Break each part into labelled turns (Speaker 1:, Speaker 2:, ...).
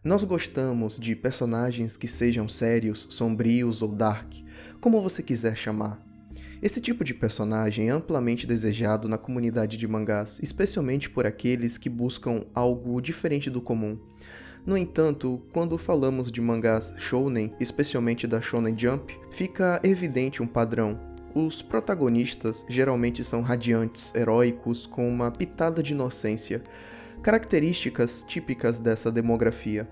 Speaker 1: Nós gostamos de personagens que sejam sérios, sombrios ou dark, como você quiser chamar. Esse tipo de personagem é amplamente desejado na comunidade de mangás, especialmente por aqueles que buscam algo diferente do comum. No entanto, quando falamos de mangás shounen, especialmente da Shonen Jump, fica evidente um padrão. Os protagonistas geralmente são radiantes, heróicos, com uma pitada de inocência, características típicas dessa demografia.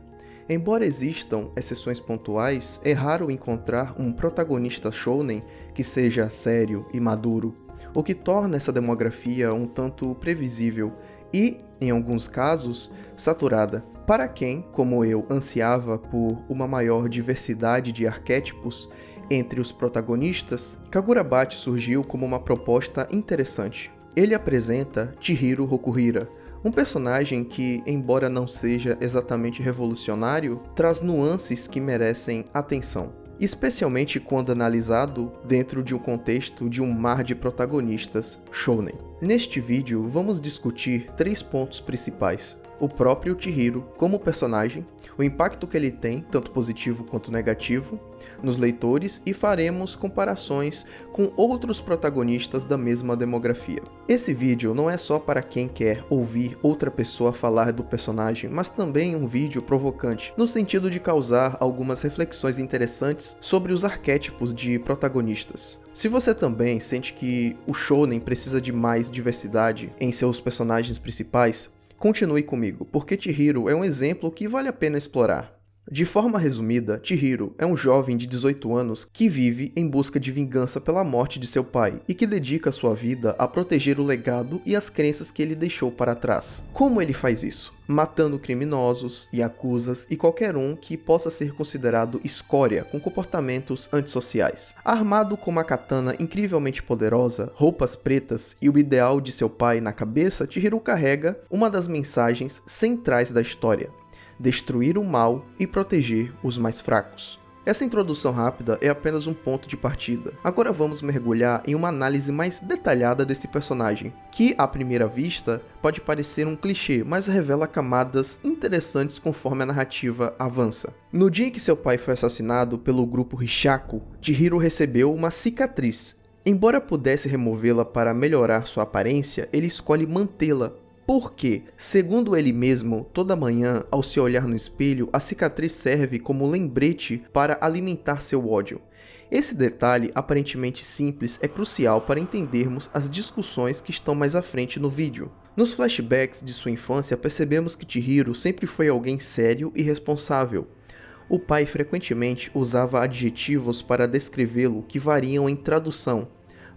Speaker 1: Embora existam exceções pontuais, é raro encontrar um protagonista shounen que seja sério e maduro, o que torna essa demografia um tanto previsível e, em alguns casos, saturada. Para quem, como eu, ansiava por uma maior diversidade de arquétipos entre os protagonistas, Kagurabachi surgiu como uma proposta interessante. Ele apresenta Chihiro Rokuhira, um personagem que, embora não seja exatamente revolucionário, traz nuances que merecem atenção, especialmente quando analisado dentro de um contexto de um mar de protagonistas shounen. Neste vídeo, vamos discutir 3 pontos principais: o próprio Chihiro como personagem, o impacto que ele tem, tanto positivo quanto negativo, nos leitores, e faremos comparações com outros protagonistas da mesma demografia. Esse vídeo não é só para quem quer ouvir outra pessoa falar do personagem, mas também um vídeo provocante, no sentido de causar algumas reflexões interessantes sobre os arquétipos de protagonistas. Se você também sente que o shounen precisa de mais diversidade em seus personagens principais, continue comigo, porque Chihiro é um exemplo que vale a pena explorar. De forma resumida, Chihiro é um jovem de 18 anos que vive em busca de vingança pela morte de seu pai e que dedica sua vida a proteger o legado e as crenças que ele deixou para trás. Como ele faz isso? Matando criminosos, yakuzas e qualquer um que possa ser considerado escória com comportamentos antissociais. Armado com uma katana incrivelmente poderosa, roupas pretas e o ideal de seu pai na cabeça, Chihiro carrega uma das mensagens centrais da história: destruir o mal e proteger os mais fracos. Essa introdução rápida é apenas um ponto de partida. Agora vamos mergulhar em uma análise mais detalhada desse personagem, que à primeira vista pode parecer um clichê, mas revela camadas interessantes conforme a narrativa avança. No dia em que seu pai foi assassinado pelo grupo Rishaku, Chihiro recebeu uma cicatriz. Embora pudesse removê-la para melhorar sua aparência, ele escolhe mantê-la. Porque, segundo ele mesmo, toda manhã, ao se olhar no espelho, a cicatriz serve como lembrete para alimentar seu ódio. Esse detalhe, aparentemente simples, é crucial para entendermos as discussões que estão mais à frente no vídeo. Nos flashbacks de sua infância, percebemos que Chihiro sempre foi alguém sério e responsável. O pai frequentemente usava adjetivos para descrevê-lo que variam em tradução,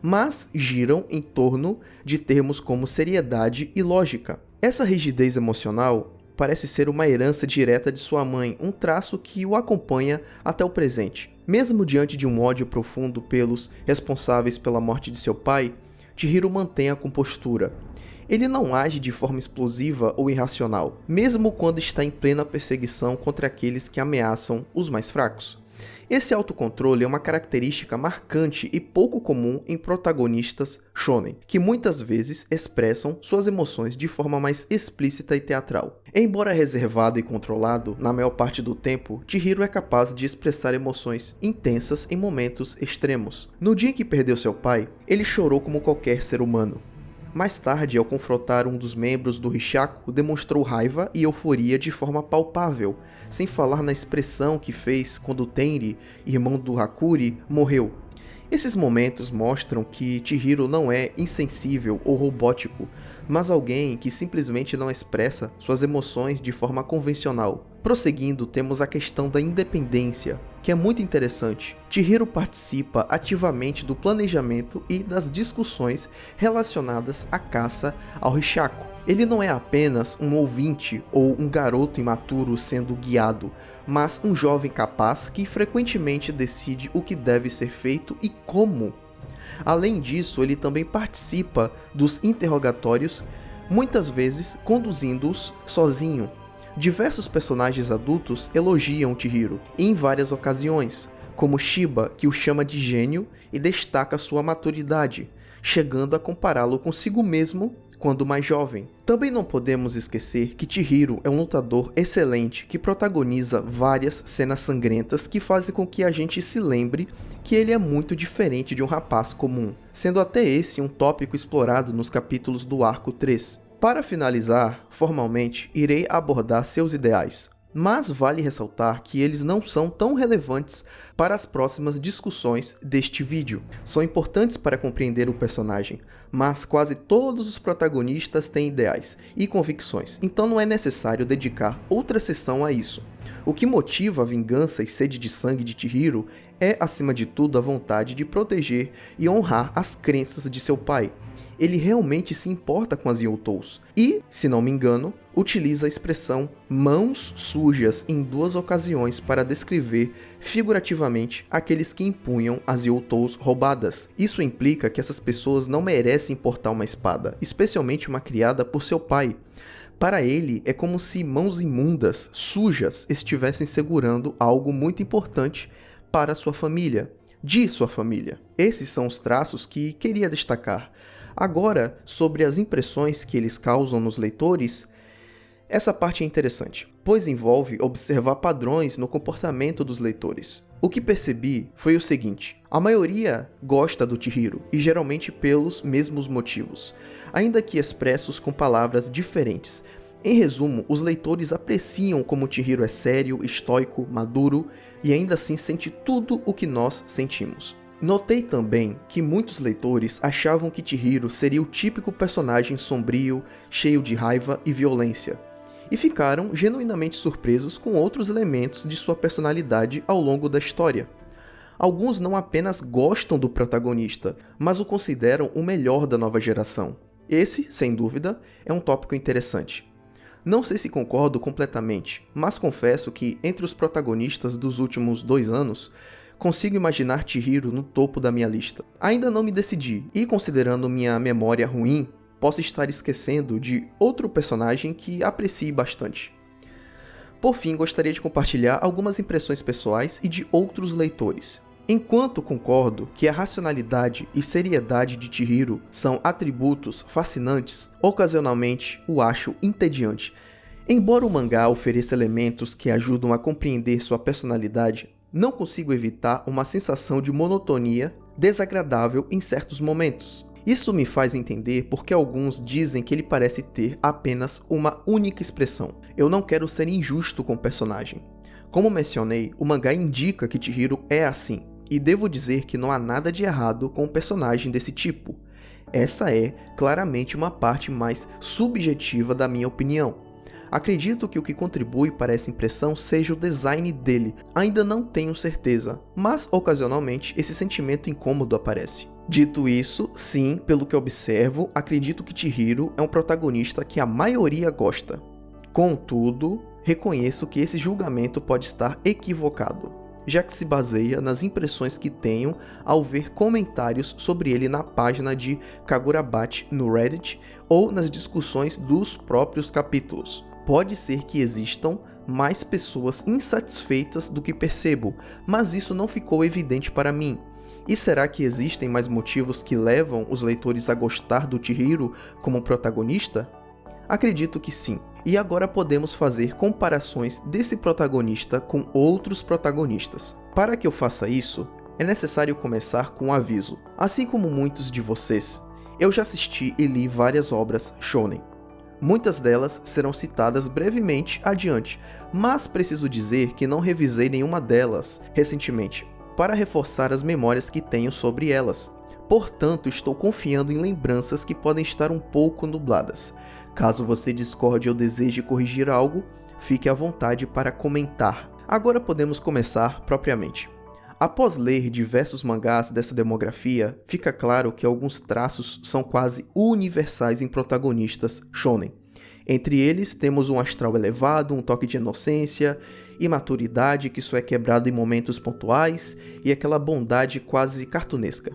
Speaker 1: mas giram em torno de termos como seriedade e lógica. Essa rigidez emocional parece ser uma herança direta de sua mãe, um traço que o acompanha até o presente. Mesmo diante de um ódio profundo pelos responsáveis pela morte de seu pai, Chihiro mantém a compostura. Ele não age de forma explosiva ou irracional, mesmo quando está em plena perseguição contra aqueles que ameaçam os mais fracos. Esse autocontrole é uma característica marcante e pouco comum em protagonistas shounen, que muitas vezes expressam suas emoções de forma mais explícita e teatral. Embora reservado e controlado, na maior parte do tempo, Chihiro é capaz de expressar emoções intensas em momentos extremos. No dia em que perdeu seu pai, ele chorou como qualquer ser humano. Mais tarde, ao confrontar um dos membros do Rishaku, demonstrou raiva e euforia de forma palpável, sem falar na expressão que fez quando Tenri, irmão do Hakuri, morreu. Esses momentos mostram que Chihiro não é insensível ou robótico, mas alguém que simplesmente não expressa suas emoções de forma convencional. Prosseguindo, temos a questão da independência, que é muito interessante. Chihiro participa ativamente do planejamento e das discussões relacionadas à caça ao Rishaku. Ele não é apenas um ouvinte ou um garoto imaturo sendo guiado, mas um jovem capaz que frequentemente decide o que deve ser feito e como. Além disso, ele também participa dos interrogatórios, muitas vezes conduzindo-os sozinho. Diversos personagens adultos elogiam Chihiro, em várias ocasiões, como Shiba, que o chama de gênio e destaca sua maturidade, chegando a compará-lo consigo mesmo quando mais jovem. Também não podemos esquecer que Chihiro é um lutador excelente que protagoniza várias cenas sangrentas que fazem com que a gente se lembre que ele é muito diferente de um rapaz comum, sendo até esse um tópico explorado nos capítulos do arco 3. Para finalizar, formalmente, irei abordar seus ideais, mas vale ressaltar que eles não são tão relevantes para as próximas discussões deste vídeo. São importantes para compreender o personagem, mas quase todos os protagonistas têm ideais e convicções, então não é necessário dedicar outra sessão a isso. O que motiva a vingança e sede de sangue de Chihiro é, acima de tudo, a vontade de proteger e honrar as crenças de seu pai. Ele realmente se importa com as Youtous e, se não me engano, utiliza a expressão mãos sujas em 2 ocasiões para descrever figurativamente aqueles que empunham as Youtous roubadas. Isso implica que essas pessoas não merecem portar uma espada, especialmente uma criada por seu pai. Para ele, é como se mãos imundas, sujas, estivessem segurando algo muito importante para sua família, de sua família. Esses são os traços que queria destacar. Agora, sobre as impressões que eles causam nos leitores, essa parte é interessante, pois envolve observar padrões no comportamento dos leitores. O que percebi foi o seguinte: a maioria gosta do Chihiro, e geralmente pelos mesmos motivos, ainda que expressos com palavras diferentes. Em resumo, os leitores apreciam como Chihiro é sério, estoico, maduro, e ainda assim sente tudo o que nós sentimos. Notei também que muitos leitores achavam que Chihiro seria o típico personagem sombrio, cheio de raiva e violência, e ficaram genuinamente surpresos com outros elementos de sua personalidade ao longo da história. Alguns não apenas gostam do protagonista, mas o consideram o melhor da nova geração. Esse, sem dúvida, é um tópico interessante. Não sei se concordo completamente, mas confesso que, entre os protagonistas dos últimos 2 anos, consigo imaginar Chihiro no topo da minha lista. Ainda não me decidi, e considerando minha memória ruim, posso estar esquecendo de outro personagem que aprecie bastante. Por fim, gostaria de compartilhar algumas impressões pessoais e de outros leitores. Enquanto concordo que a racionalidade e seriedade de Chihiro são atributos fascinantes, ocasionalmente o acho entediante. Embora o mangá ofereça elementos que ajudam a compreender sua personalidade, não consigo evitar uma sensação de monotonia desagradável em certos momentos. Isso me faz entender porque alguns dizem que ele parece ter apenas uma única expressão. Eu não quero ser injusto com o personagem. Como mencionei, o mangá indica que Chihiro é assim, e devo dizer que não há nada de errado com um personagem desse tipo. Essa é, claramente, uma parte mais subjetiva da minha opinião. Acredito que o que contribui para essa impressão seja o design dele, ainda não tenho certeza, mas ocasionalmente esse sentimento incômodo aparece. Dito isso, sim, pelo que observo, acredito que Chihiro é um protagonista que a maioria gosta. Contudo, reconheço que esse julgamento pode estar equivocado, já que se baseia nas impressões que tenho ao ver comentários sobre ele na página de Kagurabachi no Reddit ou nas discussões dos próprios capítulos. Pode ser que existam mais pessoas insatisfeitas do que percebo, mas isso não ficou evidente para mim. E será que existem mais motivos que levam os leitores a gostar do Chihiro como protagonista? Acredito que sim. E agora podemos fazer comparações desse protagonista com outros protagonistas. Para que eu faça isso, é necessário começar com um aviso. Assim como muitos de vocês, eu já assisti e li várias obras shonen. Muitas delas serão citadas brevemente adiante, mas preciso dizer que não revisei nenhuma delas recentemente, para reforçar as memórias que tenho sobre elas. Portanto, estou confiando em lembranças que podem estar um pouco nubladas. Caso você discorde ou deseje corrigir algo, fique à vontade para comentar. Agora podemos começar propriamente. Após ler diversos mangás dessa demografia, fica claro que alguns traços são quase universais em protagonistas shonen. Entre eles, temos um astral elevado, um toque de inocência, imaturidade que só é quebrado em momentos pontuais e aquela bondade quase cartunesca.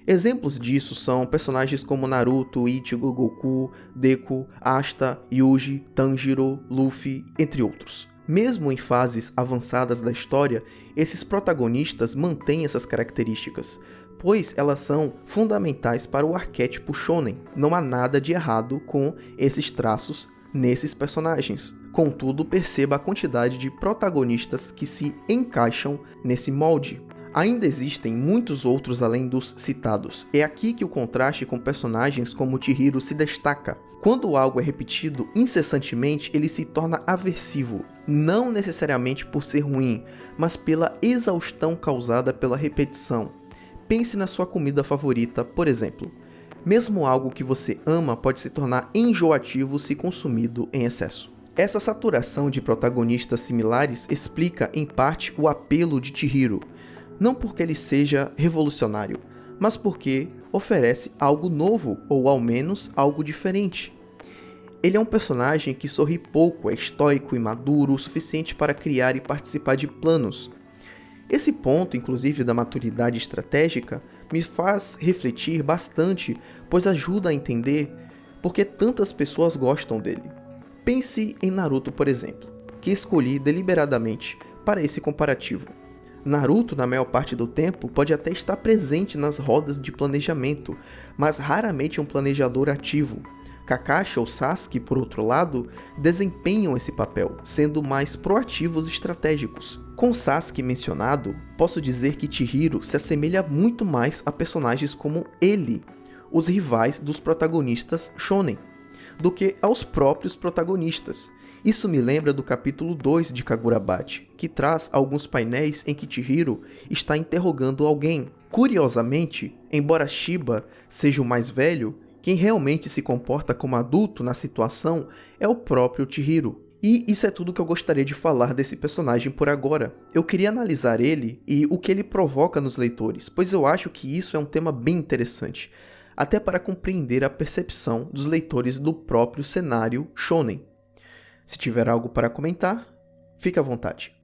Speaker 1: Exemplos disso são personagens como Naruto, Ichigo, Goku, Deku, Asta, Yuji, Tanjiro, Luffy, entre outros. Mesmo em fases avançadas da história, esses protagonistas mantêm essas características, pois elas são fundamentais para o arquétipo shonen. Não há nada de errado com esses traços nesses personagens. Contudo, perceba a quantidade de protagonistas que se encaixam nesse molde. Ainda existem muitos outros além dos citados. É aqui que o contraste com personagens como Chihiro se destaca. Quando algo é repetido incessantemente, ele se torna aversivo, não necessariamente por ser ruim, mas pela exaustão causada pela repetição. Pense na sua comida favorita, por exemplo. Mesmo algo que você ama pode se tornar enjoativo se consumido em excesso. Essa saturação de protagonistas similares explica, em parte, o apelo de Chihiro. Não porque ele seja revolucionário, mas porque oferece algo novo, ou ao menos algo diferente. Ele é um personagem que sorri pouco, é estoico e maduro o suficiente para criar e participar de planos. Esse ponto, inclusive da maturidade estratégica, me faz refletir bastante, pois ajuda a entender por que tantas pessoas gostam dele. Pense em Naruto, por exemplo, que escolhi deliberadamente para esse comparativo. Naruto, na maior parte do tempo, pode até estar presente nas rodas de planejamento, mas raramente é um planejador ativo. Kakashi ou Sasuke, por outro lado, desempenham esse papel, sendo mais proativos e estratégicos. Com Sasuke mencionado, posso dizer que Chihiro se assemelha muito mais a personagens como ele, os rivais dos protagonistas shonen, do que aos próprios protagonistas. Isso me lembra do capítulo 2 de Kagurabachi, que traz alguns painéis em que Chihiro está interrogando alguém. Curiosamente, embora Shiba seja o mais velho, quem realmente se comporta como adulto na situação é o próprio Chihiro. E isso é tudo que eu gostaria de falar desse personagem por agora. Eu queria analisar ele e o que ele provoca nos leitores, pois eu acho que isso é um tema bem interessante, até para compreender a percepção dos leitores do próprio cenário shonen. Se tiver algo para comentar, fique à vontade.